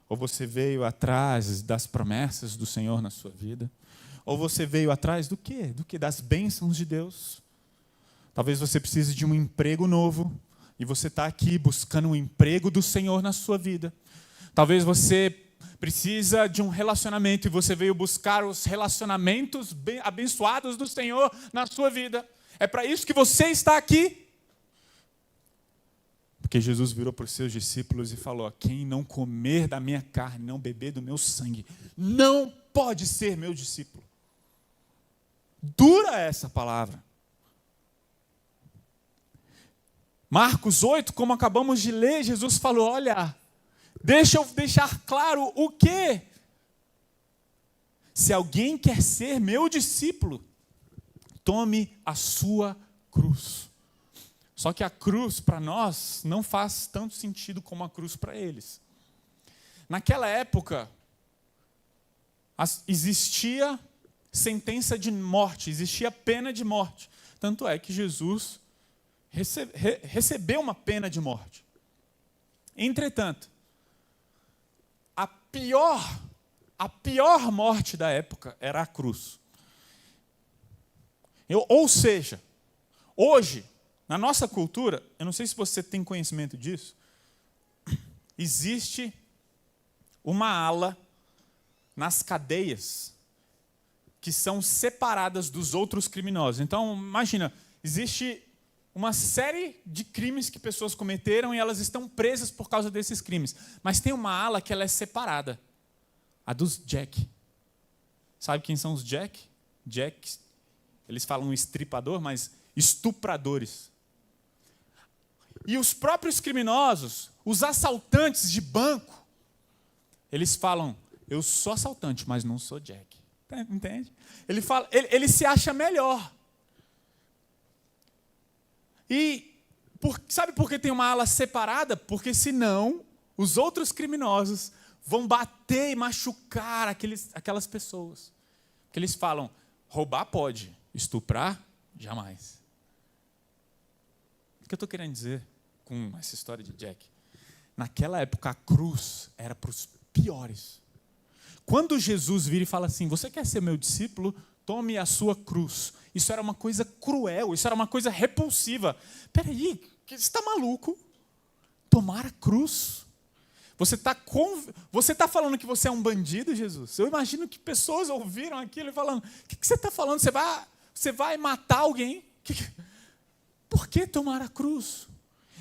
Ou você veio atrás das promessas do Senhor na sua vida? Ou você veio atrás do quê? Do quê? Das bênçãos de Deus? Talvez você precise de um emprego novo e você está aqui buscando um emprego do Senhor na sua vida. Talvez você precisa de um relacionamento e você veio buscar os relacionamentos abençoados do Senhor na sua vida. É para isso que você está aqui. Porque Jesus virou para os seus discípulos e falou, quem não comer da minha carne, não beber do meu sangue, não pode ser meu discípulo. Dura essa palavra. Marcos 8, como acabamos de ler, Jesus falou, olha, deixa eu deixar claro o quê? Se alguém quer ser meu discípulo, tome a sua cruz. Só que a cruz, para nós, não faz tanto sentido como a cruz para eles. Naquela época, existia sentença de morte, existia pena de morte. Tanto é que Jesus recebeu uma pena de morte. Entretanto, a pior morte da época era a cruz. Ou seja, hoje, na nossa cultura, eu não sei se você tem conhecimento disso, existe uma ala nas cadeias que são separadas dos outros criminosos. Então, imagina, existe uma série de crimes que pessoas cometeram e elas estão presas por causa desses crimes. Mas tem uma ala que ela é separada, a dos Jack. Sabe quem são os Jack? Jack, eles falam estripador, mas estupradores. E os próprios criminosos, os assaltantes de banco, eles falam, eu sou assaltante, mas não sou Jack. Entende? Ele se acha melhor. E sabe por que tem uma ala separada? Porque senão os outros criminosos vão bater e machucar aquelas pessoas. Porque eles falam, roubar pode, estuprar, jamais. O que eu estou querendo dizer com essa história de Jack? Naquela época a cruz era para os piores. Quando Jesus vira e fala assim, você quer ser meu discípulo? Tome a sua cruz. Isso era uma coisa cruel, isso era uma coisa repulsiva. Peraí, você está maluco? Tomar a cruz? Você está falando que você é um bandido, Jesus? Eu imagino que pessoas ouviram aquilo e falando, o que você está falando? Você vai matar alguém? Por que tomar a cruz?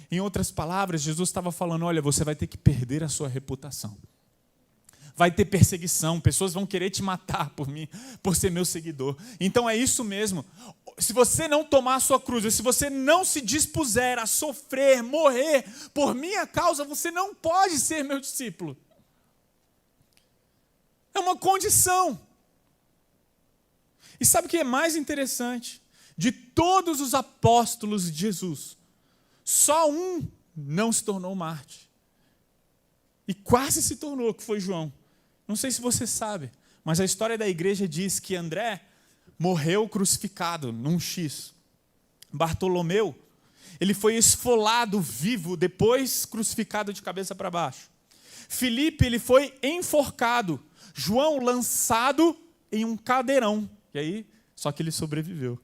Em outras palavras, Jesus estava falando, olha, você vai ter que perder a sua reputação. Vai ter perseguição, pessoas vão querer te matar por mim, por ser meu seguidor. Então é isso mesmo. Se você não tomar a sua cruz, se você não se dispuser a sofrer, morrer por minha causa, você não pode ser meu discípulo. É uma condição. E sabe o que é mais interessante? De todos os apóstolos de Jesus, só um não se tornou mártir. E quase se tornou, que foi João. Não sei se você sabe, mas a história da igreja diz que André morreu crucificado num X. Bartolomeu, ele foi esfolado vivo, depois crucificado de cabeça para baixo. Filipe, ele foi enforcado. João, lançado em um cadeirão. E aí, só que ele sobreviveu.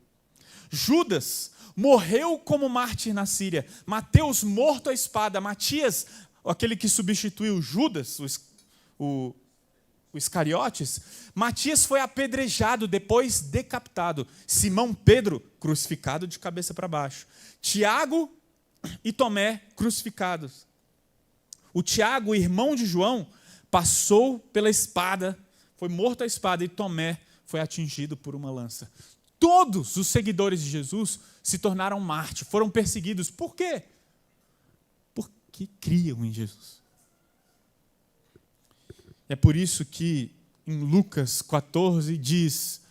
Judas morreu como mártir na Síria. Mateus, morto à espada. Matias, aquele que substituiu Judas, o Iscariotes, Matias foi apedrejado, depois decapitado. Simão Pedro, crucificado de cabeça para baixo. Tiago e Tomé, crucificados. O Tiago, irmão de João, passou pela espada, foi morto à espada, e Tomé foi atingido por uma lança. Todos os seguidores de Jesus se tornaram mártires, foram perseguidos. Por quê? Porque criam em Jesus. É por isso que em Lucas 14 diz,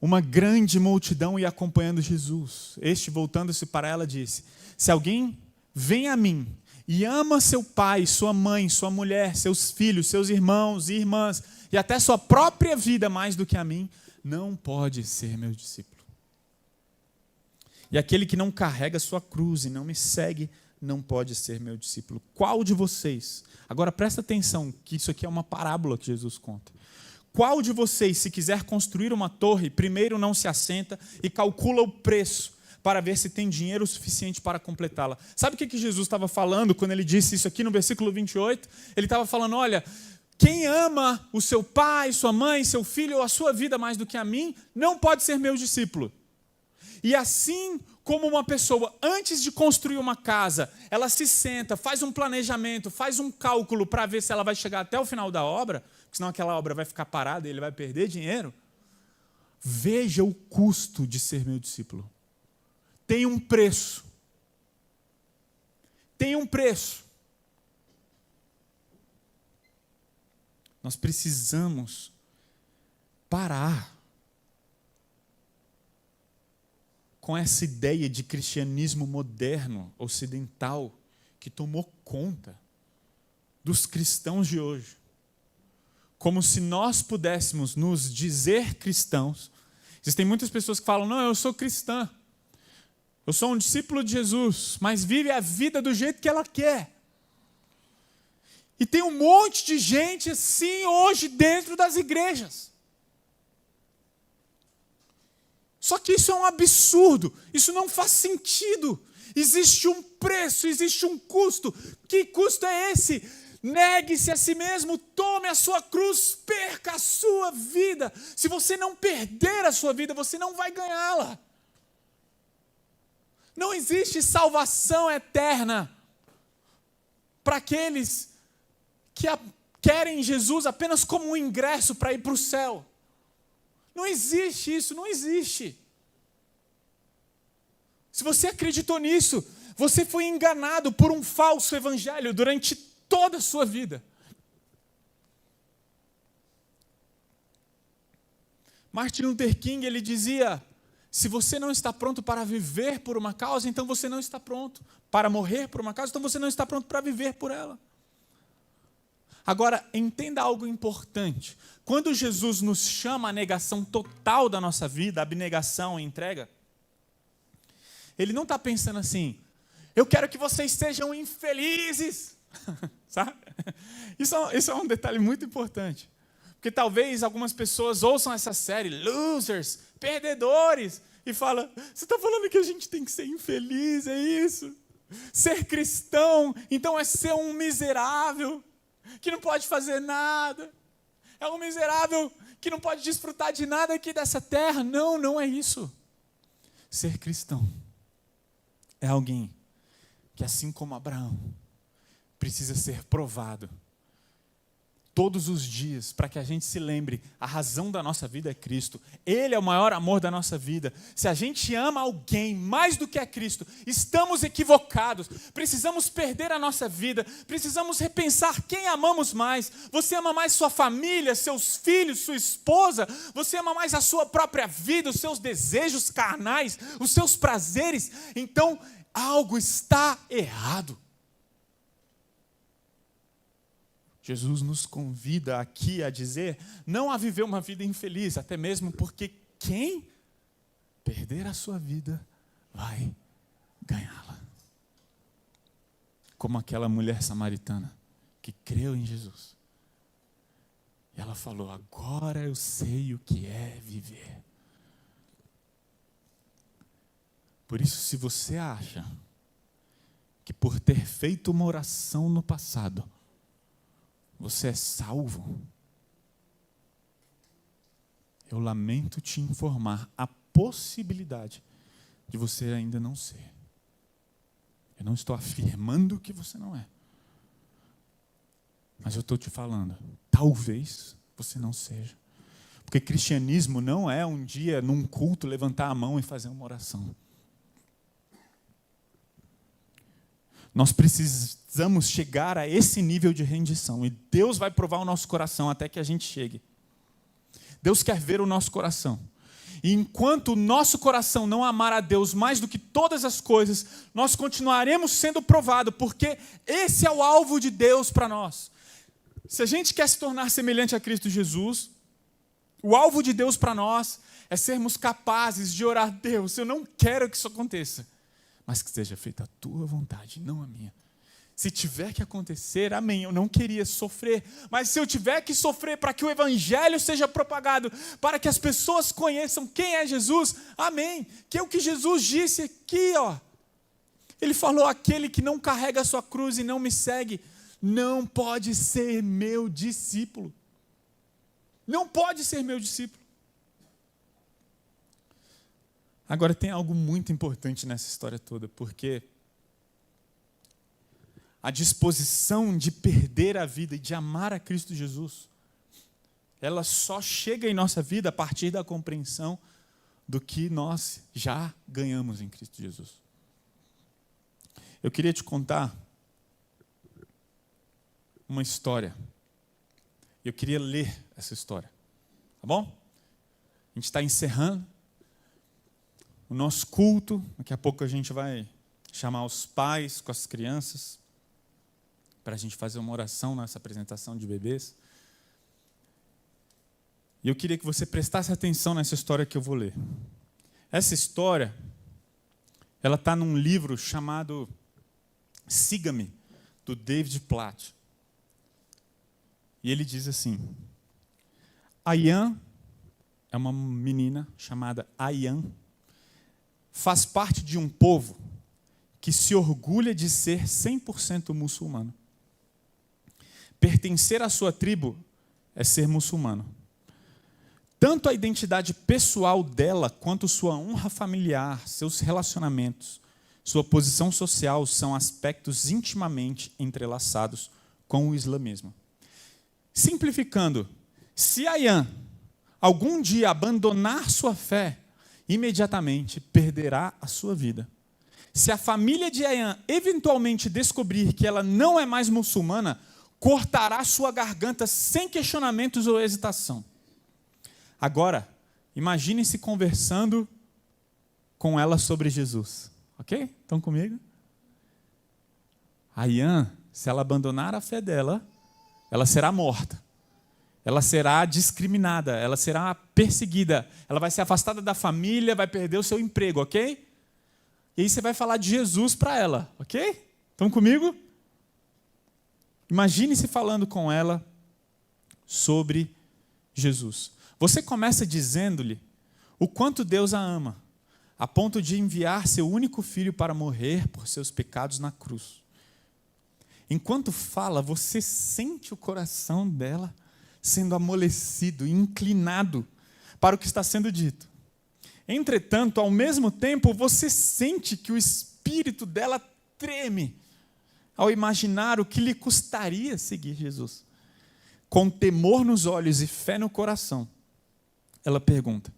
uma grande multidão ia acompanhando Jesus. Este, voltando-se para ela, disse, se alguém vem a mim e ama seu pai, sua mãe, sua mulher, seus filhos, seus irmãos e irmãs, e até sua própria vida mais do que a mim, não pode ser meu discípulo. E aquele que não carrega sua cruz e não me segue, não pode ser meu discípulo. Qual de vocês... Agora presta atenção, que isso aqui é uma parábola que Jesus conta. Qual de vocês, se quiser construir uma torre, primeiro não se assenta e calcula o preço para ver se tem dinheiro suficiente para completá-la? Sabe o que Jesus estava falando quando ele disse isso aqui no versículo 28? Ele estava falando, olha, quem ama o seu pai, sua mãe, seu filho ou a sua vida mais do que a mim, não pode ser meu discípulo. E assim como uma pessoa, antes de construir uma casa, ela se senta, faz um planejamento, faz um cálculo para ver se ela vai chegar até o final da obra, porque senão aquela obra vai ficar parada e ele vai perder dinheiro. Veja o custo de ser meu discípulo. Tem um preço. Tem um preço. Nós precisamos parar com essa ideia de cristianismo moderno, ocidental, que tomou conta dos cristãos de hoje. Como se nós pudéssemos nos dizer cristãos. Existem muitas pessoas que falam, não, eu sou cristã, eu sou um discípulo de Jesus, mas vive a vida do jeito que ela quer. E tem um monte de gente assim hoje dentro das igrejas. Só que isso é um absurdo, isso não faz sentido. Existe um preço, existe um custo. Que custo é esse? Negue-se a si mesmo, tome a sua cruz, perca a sua vida. Se você não perder a sua vida, você não vai ganhá-la. Não existe salvação eterna para aqueles que querem Jesus apenas como um ingresso para ir para o céu. Não existe isso, não existe. Se você acreditou nisso, você foi enganado por um falso evangelho durante toda a sua vida. Martin Luther King, ele dizia: se você não está pronto para viver por uma causa, então você não está pronto para morrer por uma causa, então você não está pronto para viver por ela. Agora, entenda algo importante. Quando Jesus nos chama à negação total da nossa vida, abnegação e entrega, ele não está pensando assim: eu quero que vocês sejam infelizes. Sabe? Isso é um detalhe muito importante. Porque talvez algumas pessoas ouçam essa série, losers, perdedores, e falam: você está falando que a gente tem que ser infeliz, é isso? Ser cristão, então é ser um miserável, que não pode fazer nada. É um miserável que não pode desfrutar de nada aqui dessa terra. Não, não é isso. Ser cristão é alguém que, assim como Abraão, precisa ser provado todos os dias, para que a gente se lembre, a razão da nossa vida é Cristo. Ele é o maior amor da nossa vida. Se a gente ama alguém mais do que a Cristo, estamos equivocados. Precisamos perder a nossa vida, precisamos repensar quem amamos mais. Você ama mais sua família, seus filhos, sua esposa? Você ama mais a sua própria vida, os seus desejos carnais, os seus prazeres? Então, algo está errado. Jesus nos convida aqui a dizer, não a viver uma vida infeliz, até mesmo porque quem perder a sua vida vai ganhá-la. Como aquela mulher samaritana que creu em Jesus. E ela falou: agora eu sei o que é viver. Por isso, se você acha que por ter feito uma oração no passado, você é salvo, eu lamento te informar a possibilidade de você ainda não ser. Eu não estou afirmando que você não é. Mas eu estou te falando, talvez você não seja. Porque cristianismo não é um dia, num culto, levantar a mão e fazer uma oração. Nós precisamos chegar a esse nível de rendição. E Deus vai provar o nosso coração até que a gente chegue. Deus quer ver o nosso coração. E enquanto o nosso coração não amar a Deus mais do que todas as coisas, nós continuaremos sendo provados, porque esse é o alvo de Deus para nós. Se a gente quer se tornar semelhante a Cristo Jesus, o alvo de Deus para nós é sermos capazes de orar: Deus, eu não quero que isso aconteça, mas que seja feita a tua vontade, não a minha. Se tiver que acontecer, amém. Eu não queria sofrer, mas se eu tiver que sofrer para que o evangelho seja propagado, para que as pessoas conheçam quem é Jesus, amém. Que é o que Jesus disse aqui, ó. Ele falou: aquele que não carrega a sua cruz e não me segue, não pode ser meu discípulo. Não pode ser meu discípulo. Agora, tem algo muito importante nessa história toda, porque a disposição de perder a vida e de amar a Cristo Jesus, ela só chega em nossa vida a partir da compreensão do que nós já ganhamos em Cristo Jesus. Eu queria te contar uma história. Eu queria ler essa história, tá bom? A gente está encerrando o nosso culto. Daqui a pouco a gente vai chamar os pais com as crianças para a gente fazer uma oração nessa apresentação de bebês. E eu queria que você prestasse atenção nessa história que eu vou ler. Essa história, ela está num livro chamado Siga-me, do David Platt. E ele diz assim: Ayan é uma menina chamada Ayan, faz parte de um povo que se orgulha de ser 100% muçulmano. pertencer à sua tribo é ser muçulmano. Tanto a identidade pessoal dela, quanto sua honra familiar, seus relacionamentos, sua posição social são aspectos intimamente entrelaçados com o islamismo. Simplificando, se Ayaan algum dia abandonar sua fé, imediatamente perderá a sua vida. Se a família de Ayaan eventualmente descobrir que ela não é mais muçulmana, cortará sua garganta sem questionamentos ou hesitação. Agora, imagine-se conversando com ela sobre Jesus. Ok? Estão comigo? Ayaan, se ela abandonar a fé dela, ela será morta. Ela será discriminada, ela será perseguida, ela vai ser afastada da família, vai perder o seu emprego, ok? E aí você vai falar de Jesus para ela, ok? Estão comigo? Imagine-se falando com ela sobre Jesus. Você começa dizendo-lhe o quanto Deus a ama, a ponto de enviar seu único filho para morrer por seus pecados na cruz. Enquanto fala, você sente o coração dela sendo amolecido, inclinado para o que está sendo dito. Entretanto, ao mesmo tempo, você sente que o espírito dela treme ao imaginar o que lhe custaria seguir Jesus. Com temor nos olhos e fé no coração, ela pergunta: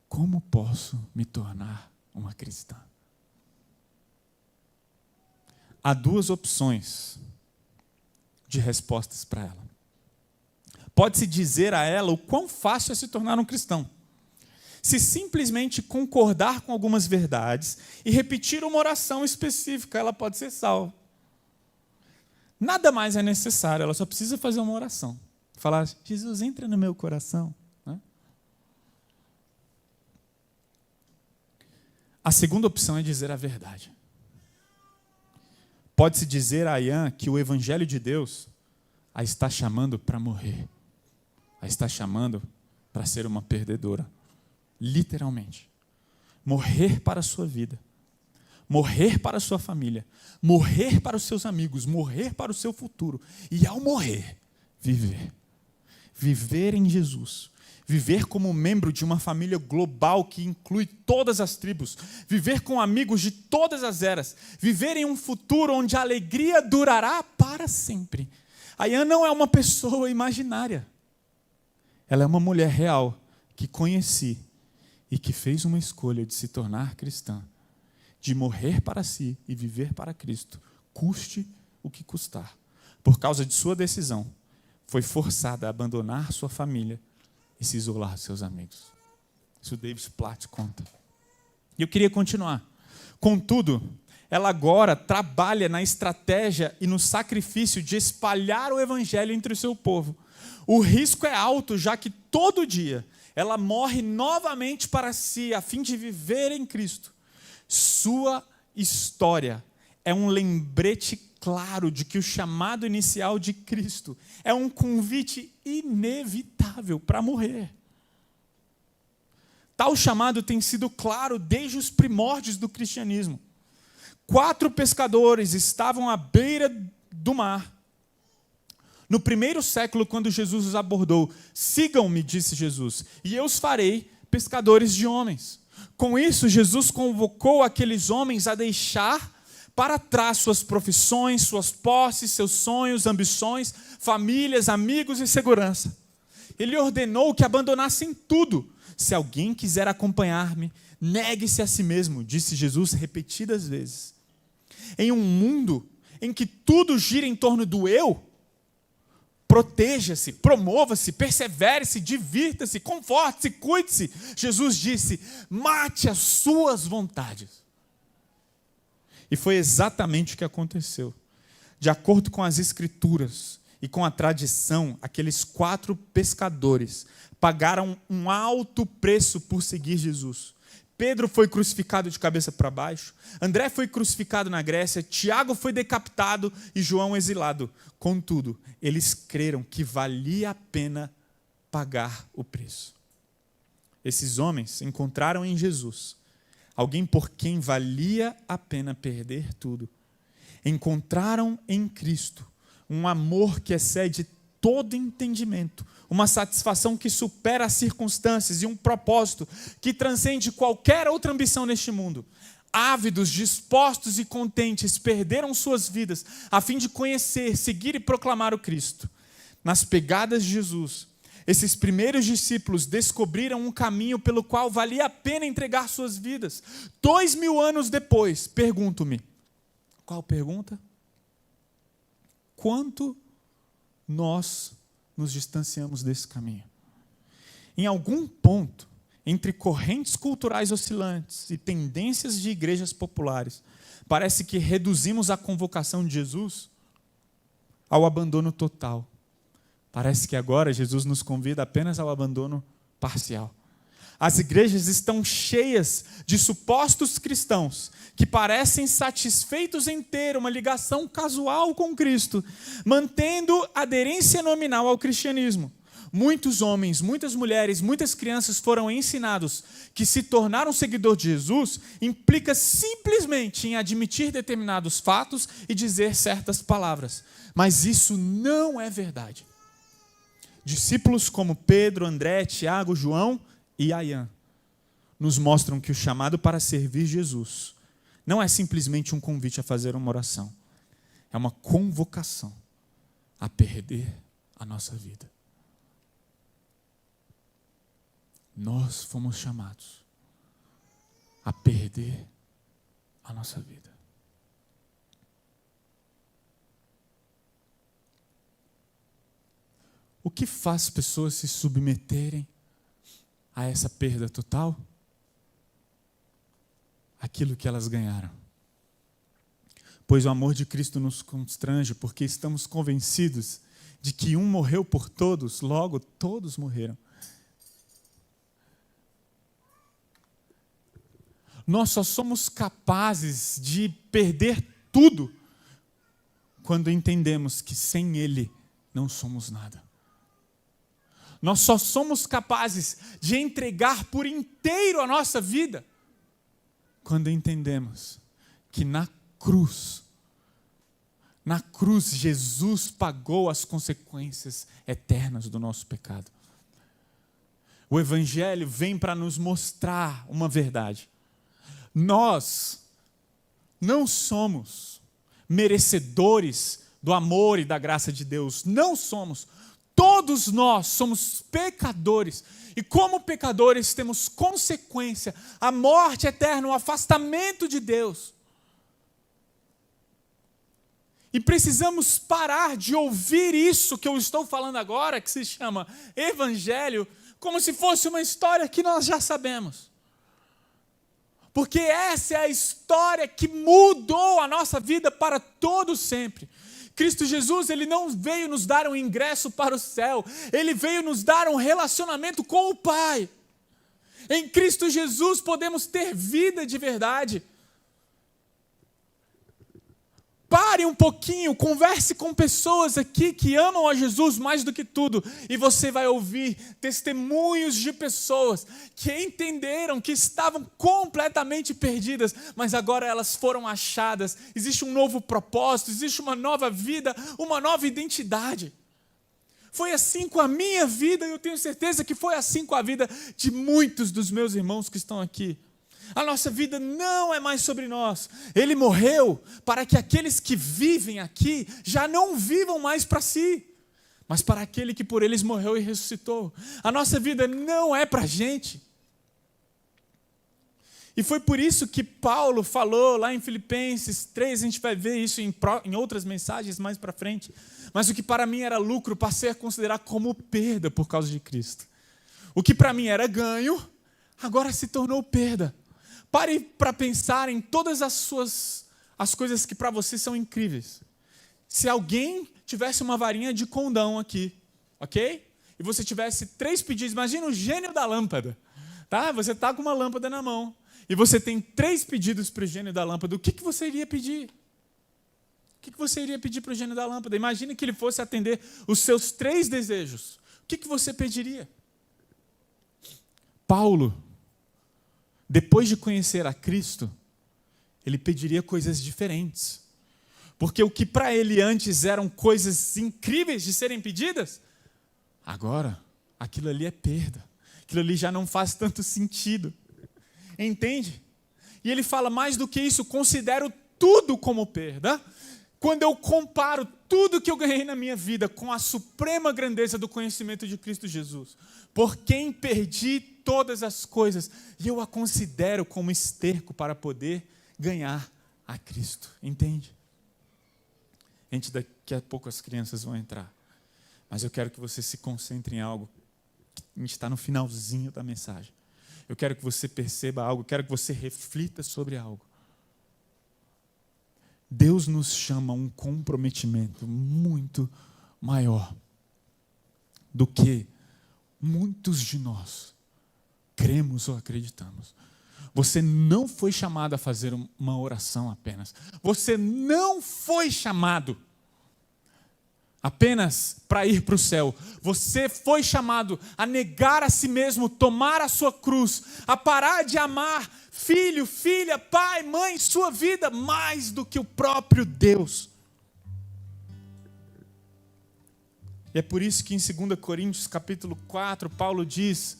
como posso me tornar uma cristã? Há duas opções de respostas para ela. Pode-se dizer a ela o quão fácil é se tornar um cristão. Se simplesmente concordar com algumas verdades e repetir uma oração específica, ela pode ser salva. Nada mais é necessário, ela só precisa fazer uma oração. Falar: Jesus, entra no meu coração. A segunda opção é dizer a verdade. Pode-se dizer a Ayaan que o Evangelho de Deus a está chamando para morrer. A está chamando para ser uma perdedora. Literalmente. Morrer para a sua vida. Morrer para a sua família. Morrer para os seus amigos. Morrer para o seu futuro. E ao morrer, viver. Viver em Jesus. Viver como membro de uma família global que inclui todas as tribos. Viver com amigos de todas as eras. Viver em um futuro onde a alegria durará para sempre. Ayaan não é uma pessoa imaginária. Ela é uma mulher real que conheci e que fez uma escolha de se tornar cristã, de morrer para si e viver para Cristo, custe o que custar. Por causa de sua decisão, foi forçada a abandonar sua família e se isolar dos seus amigos. Isso o David Platt conta. E eu queria continuar. Contudo, ela agora trabalha na estratégia e no sacrifício de espalhar o evangelho entre o seu povo. O risco é alto, já que todo dia ela morre novamente para si, a fim de viver em Cristo. Sua história é um lembrete claro de que o chamado inicial de Cristo é um convite inevitável para morrer. Tal chamado tem sido claro desde os primórdios do cristianismo. 4 pescadores estavam à beira do mar. No primeiro século, quando Jesus os abordou: sigam-me, disse Jesus, e eu os farei pescadores de homens. Com isso, Jesus convocou aqueles homens a deixar para trás suas profissões, suas posses, seus sonhos, ambições, famílias, amigos e segurança. Ele ordenou que abandonassem tudo. Se alguém quiser acompanhar-me, negue-se a si mesmo, disse Jesus repetidas vezes. Em um mundo em que tudo gira em torno do eu, proteja-se, promova-se, persevere-se, divirta-se, conforte-se, cuide-se. Jesus disse: mate as suas vontades. E foi exatamente o que aconteceu. De acordo com as Escrituras e com a tradição, aqueles 4 pescadores pagaram um alto preço por seguir Jesus. Pedro foi crucificado de cabeça para baixo, André foi crucificado na Grécia, Tiago foi decapitado e João exilado. Contudo, eles creram que valia a pena pagar o preço. Esses homens encontraram em Jesus alguém por quem valia a pena perder tudo. Encontraram em Cristo um amor que excede todo entendimento, uma satisfação que supera as circunstâncias e um propósito que transcende qualquer outra ambição neste mundo. Ávidos, dispostos e contentes, perderam suas vidas a fim de conhecer, seguir e proclamar o Cristo. Nas pegadas de Jesus, esses primeiros discípulos descobriram um caminho pelo qual valia a pena entregar suas vidas. 2000 anos depois, pergunto-me, qual pergunta? Quanto nós nos distanciamos desse caminho? Em algum ponto, entre correntes culturais oscilantes e tendências de igrejas populares, parece que reduzimos a convocação de Jesus ao abandono total. Parece que agora Jesus nos convida apenas ao abandono parcial. As igrejas estão cheias de supostos cristãos que parecem satisfeitos em ter uma ligação casual com Cristo, mantendo aderência nominal ao cristianismo. Muitos homens, muitas mulheres, muitas crianças foram ensinados que se tornar um seguidor de Jesus implica simplesmente em admitir determinados fatos e dizer certas palavras. Mas isso não é verdade. Discípulos como Pedro, André, Tiago, João e Aian nos mostram que o chamado para servir Jesus não é simplesmente um convite a fazer uma oração. É uma convocação a perder a nossa vida. Nós fomos chamados a perder a nossa vida. O que faz pessoas se submeterem a essa perda total? Aquilo que elas ganharam. Pois o amor de Cristo nos constrange, porque estamos convencidos de que um morreu por todos, logo todos morreram. Nós só somos capazes de perder tudo quando entendemos que sem Ele não somos nada. Nós só somos capazes de entregar por inteiro a nossa vida quando entendemos que na cruz Jesus pagou as consequências eternas do nosso pecado. O Evangelho vem para nos mostrar uma verdade. Nós não somos merecedores do amor e da graça de Deus. Não somos. Todos nós somos pecadores. E como pecadores temos consequência, a morte eterna, o afastamento de Deus. E precisamos parar de ouvir isso que eu estou falando agora, que se chama Evangelho, como se fosse uma história que nós já sabemos. Porque essa é a história que mudou a nossa vida para todo sempre. Cristo Jesus, Ele não veio nos dar um ingresso para o céu, Ele veio nos dar um relacionamento com o Pai. Em Cristo Jesus podemos ter vida de verdade. Pare um pouquinho, converse com pessoas aqui que amam a Jesus mais do que tudo, e você vai ouvir testemunhos de pessoas que entenderam que estavam completamente perdidas, mas agora elas foram achadas. Existe um novo propósito, existe uma nova vida, uma nova identidade. Foi assim com a minha vida, e eu tenho certeza que foi assim com a vida de muitos dos meus irmãos que estão aqui. A nossa vida não é mais sobre nós. Ele morreu para que aqueles que vivem aqui já não vivam mais para si, mas para aquele que por eles morreu e ressuscitou. A nossa vida não é para a gente. E foi por isso que Paulo falou lá em Filipenses 3, a gente vai ver isso em outras mensagens mais para frente, mas o que para mim era lucro passei a considerar como perda por causa de Cristo. O que para mim era ganho, agora se tornou perda. Pare para pensar em todas as coisas que para você são incríveis. Se alguém tivesse uma varinha de condão aqui, ok? E você tivesse 3 pedidos, imagina o gênio da lâmpada. Tá? Você está com uma lâmpada na mão e você tem 3 pedidos para o gênio da lâmpada. O que você iria pedir? O que você iria pedir para o gênio da lâmpada? Imagine que ele fosse atender os seus 3 desejos. O que você pediria? Paulo, depois de conhecer a Cristo, ele pediria coisas diferentes. Porque o que para ele antes eram coisas incríveis de serem pedidas, agora aquilo ali é perda. Aquilo ali já não faz tanto sentido. Entende? E ele fala mais do que isso, considero tudo como perda, quando eu comparo tudo que eu ganhei na minha vida com a suprema grandeza do conhecimento de Cristo Jesus, por quem perdi todas as coisas, e eu a considero como esterco para poder ganhar a Cristo. Entende? Gente, daqui a pouco as crianças vão entrar, mas eu quero que você se concentre em algo. A gente está no finalzinho da mensagem. Eu quero que você perceba algo, eu quero que você reflita sobre algo. Deus nos chama a um comprometimento muito maior do que muitos de nós cremos ou acreditamos. Você não foi chamado a fazer uma oração apenas. Você não foi chamado apenas para ir para o céu. Você foi chamado a negar a si mesmo, tomar a sua cruz, a parar de amar filho, filha, pai, mãe, sua vida, mais do que o próprio Deus. E é por isso que em 2 Coríntios capítulo 4, Paulo diz: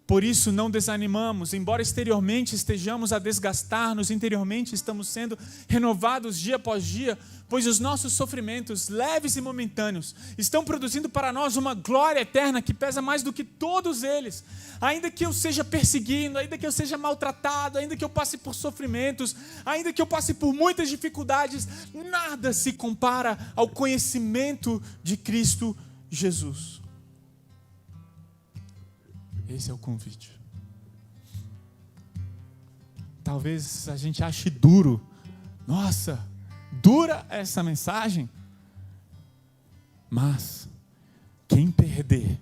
por isso não desanimamos, embora exteriormente estejamos a desgastar-nos, interiormente estamos sendo renovados dia após dia, pois os nossos sofrimentos, leves e momentâneos, estão produzindo para nós uma glória eterna que pesa mais do que todos eles. Ainda que eu seja perseguido, ainda que eu seja maltratado, ainda que eu passe por sofrimentos, ainda que eu passe por muitas dificuldades, nada se compara ao conhecimento de Cristo Jesus. Esse é o convite. Talvez a gente ache duro. Nossa, dura essa mensagem. Mas quem perder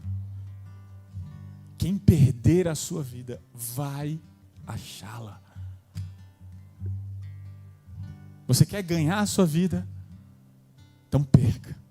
a sua vida vai achá-la. Você quer ganhar a sua vida? Então perca.